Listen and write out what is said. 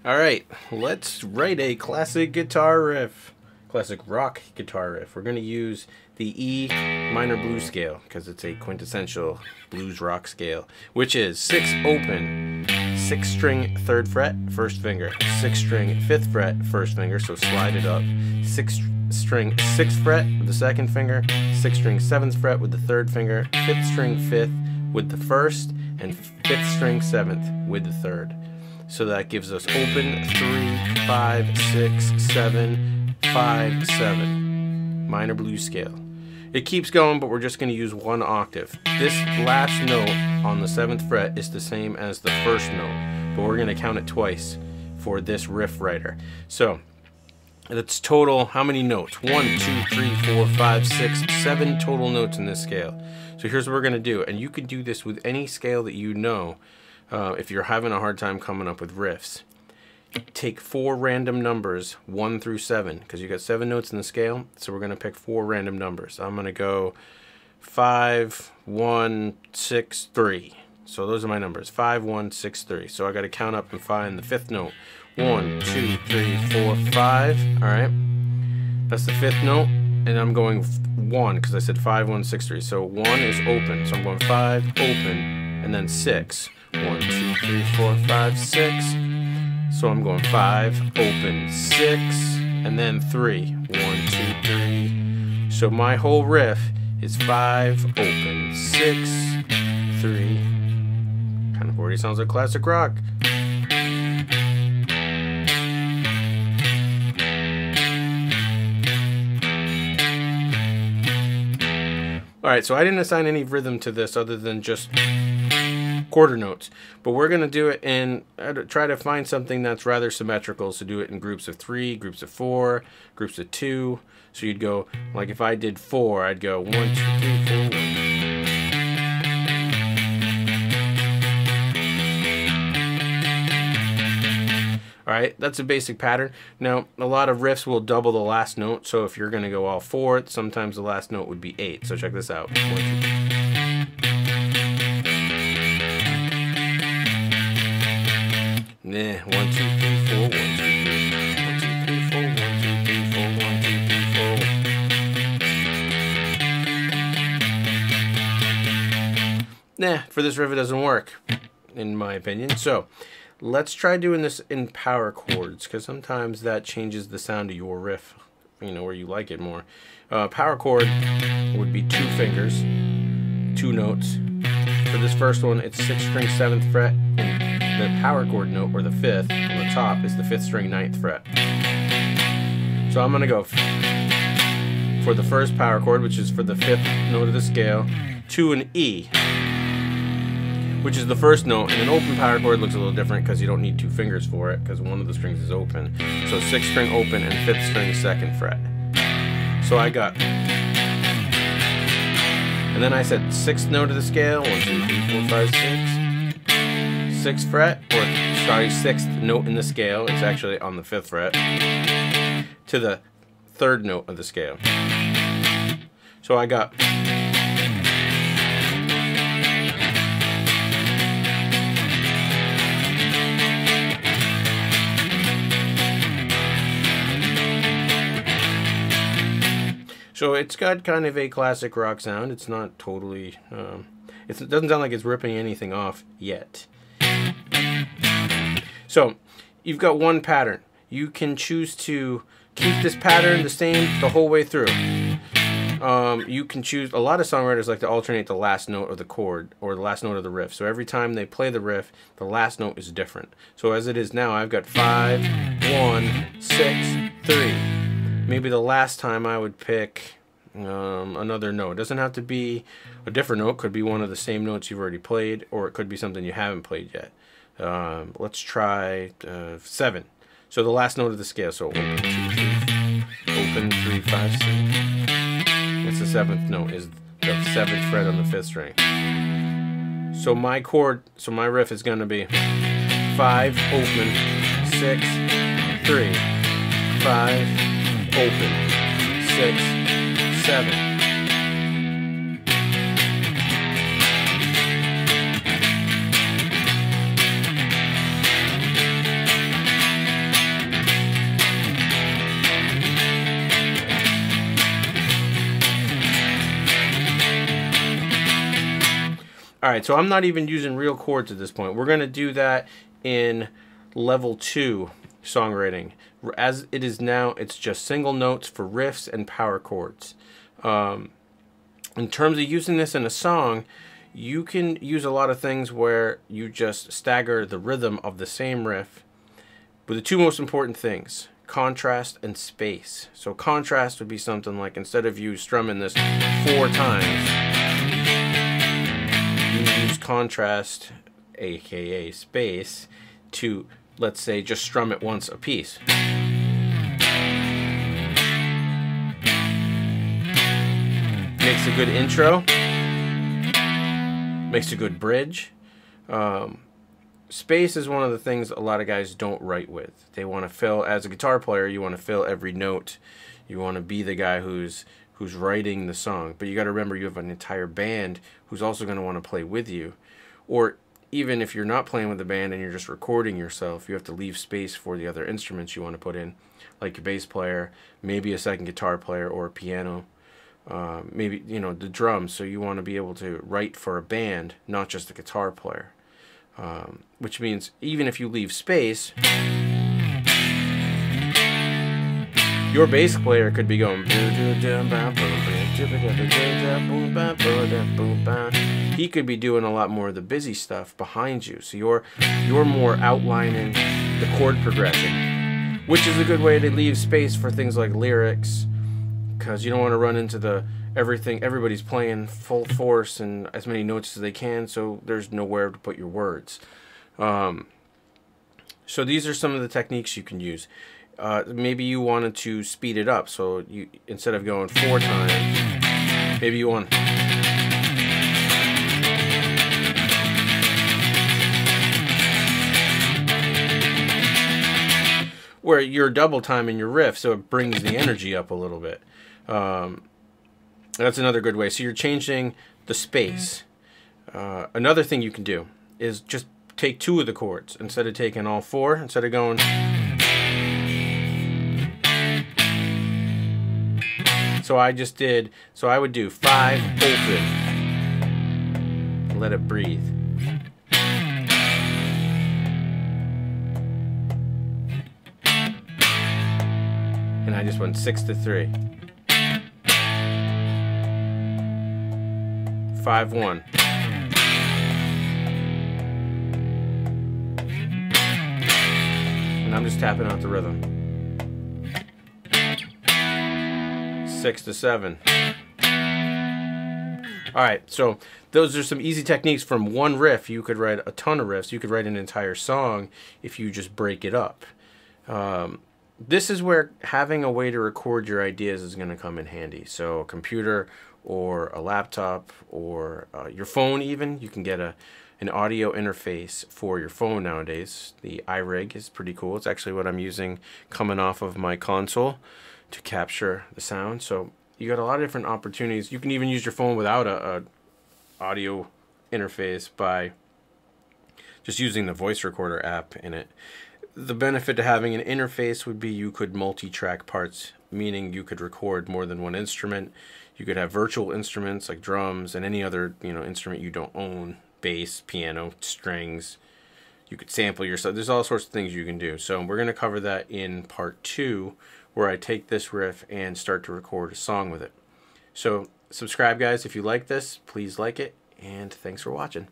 Alright, let's write a classic guitar riff. Classic rock guitar riff. We're going to use the E minor blues scale because it's a quintessential blues rock scale, which is 6 open, 6 string 3rd fret, 1st finger, 6 string 5th fret, 1st finger, so slide it up, 6 string 6th fret with the 2nd finger, 6 string 7th fret with the 3rd finger, 5th string 5th with the 1st, and 5th string 7th with the 3rd. So that gives us open 3, 5, 6, 7, 5, 7. Minor blues scale. It keeps going, but we're just going to use 1 octave. This last note on the 7th fret is the same as the 1st note, but we're going to count it twice for this riff writer. So that's total, how many notes? 1, 2, 3, 4, 5, 6, 7 total notes in this scale. So here's what we're going to do, and you can do this with any scale that you know. If you're having a hard time coming up with riffs, take 4 random numbers, 1 through 7, because you got 7 notes in the scale, so we're going to pick 4 random numbers. I'm going to go 5, 1, 6, 3. So those are my numbers, 5, 1, 6, 3. So I got to count up and find the 5th note. 1, 2, 3, 4, 5. All right, that's the 5th note, and I'm going 1 because I said 5, 1, 6, 3. So 1 is open, so I'm going 5, open, and then 6. 1, 2, 3, 4, 5, 6. So I'm going 5, open, 6, and then 3. 1, 2, 3. So my whole riff is 5, open, 6, 3. Kind of already sounds like classic rock. Alright, so I didn't assign any rhythm to this other than just quarter notes, but we're going to do it in, try to find something that's rather symmetrical, so do it in groups of 3, groups of 4, groups of 2. So you'd go, like if I did 4, I'd go 1, 2, 3, 4, 1. Alright, that's a basic pattern. Now, a lot of riffs will double the last note, so if you're going to go all 4, sometimes the last note would be 8. So check this out. 1, 2, 3. Nah, 1, 2, 3, 4, 1, 2, 3, 1, 2, 3, 4, 1, 2, 3, 4, 1, 2, 3, 4. Nah, for this riff it doesn't work, in my opinion. So let's try doing this in power chords, because sometimes that changes the sound of your riff, you know, where you like it more. Power chord would be 2 fingers, 2 notes. For this first one, it's 6 string 7th fret, and the power chord note, or the 5th, on the top is the 5th string 9th fret. So I'm going to go for the first power chord, which is for the 5th note of the scale, to an E, which is the first note, and an open power chord looks a little different because you don't need 2 fingers for it, because one of the strings is open. So 6th string open and 5th string 2nd fret. So I got, and then I said 6th note of the scale, 1, 2, 3, 4, 5, 6. 6th fret, or sorry, 6th note in the scale, it's actually on the 5th fret, to the 3rd note of the scale. So I got, so it's got kind of a classic rock sound. It's not totally, it doesn't sound like it's ripping anything off yet. So you've got one pattern. You can choose to keep this pattern the same the whole way through. You can choose, a lot of songwriters like to alternate the last note of the chord or the last note of the riff. So every time they play the riff, the last note is different. So as it is now, I've got 5, 1, 6, 3. Maybe the last time I would pick another note. It doesn't have to be a different note. It could be one of the same notes you've already played, or it could be something you haven't played yet. Let's try 7. So the last note of the scale. So 1, 2, 3, open 3, 5, 6. That's the 7th note, is the 7th fret on the 5th string. So my chord, so my riff is going to be 5, open, 6, 3, 5, open, 6, 7. Alright, so I'm not even using real chords at this point. We're going to do that in level 2 songwriting. As it is now, it's just single notes for riffs and power chords. In terms of using this in a song, you can use a lot of things where you just stagger the rhythm of the same riff with the two most important things: contrast and space. So contrast would be something like, instead of you strumming this 4 times, you use contrast, aka space, to, let's say, just strum it once a piece. Makes a good intro, makes a good bridge. Space is one of the things a lot of guys don't write with. They want to fill, as a guitar player, you want to fill every note. You want to be the guy who's writing the song. But you got to remember, you have an entire band who's also going to want to play with you. Or even if you're not playing with the band and you're just recording yourself, you have to leave space for the other instruments you want to put in, like your bass player, maybe a second guitar player or a piano. Maybe, you know, the drums. So you want to be able to write for a band, not just a guitar player. Which means even if you leave space, your bass player could be going. He could be doing a lot more of the busy stuff behind you. So you're more outlining the chord progression, which is a good way to leave space for things like lyrics, because you don't want to run into the everybody's playing full force and as many notes as they can, so there's nowhere to put your words. So these are some of the techniques you can use. Maybe you wanted to speed it up, so you, instead of going 4 times, maybe you want where you're double timing your riff, so it brings the energy up a little bit. That's another good way. So you're changing the space. Another thing you can do is just take 2 of the chords instead of taking all 4. Instead of going, so I would do 5 open, let it breathe. And I just went 6 to 3. 5-1. And I'm just tapping out the rhythm. 6 to 7. Alright, so those are some easy techniques from one riff. You could write a ton of riffs. You could write an entire song if you just break it up. This is where having a way to record your ideas is going to come in handy. So a computer or a laptop or your phone even. You can get an audio interface for your phone nowadays. The iRig is pretty cool. It's actually what I'm using coming off of my console to capture the sound. So you got a lot of different opportunities. You can even use your phone without a audio interface by just using the voice recorder app in it. The benefit to having an interface would be you could multi-track parts, meaning you could record more than one instrument. You could have virtual instruments like drums and any other, you know, instrument you don't own, bass, piano, strings. You could sample yourself. There's all sorts of things you can do. So we're going to cover that in part 2, where I take this riff and start to record a song with it. So subscribe, guys, if you like this. Please like it, and thanks for watching.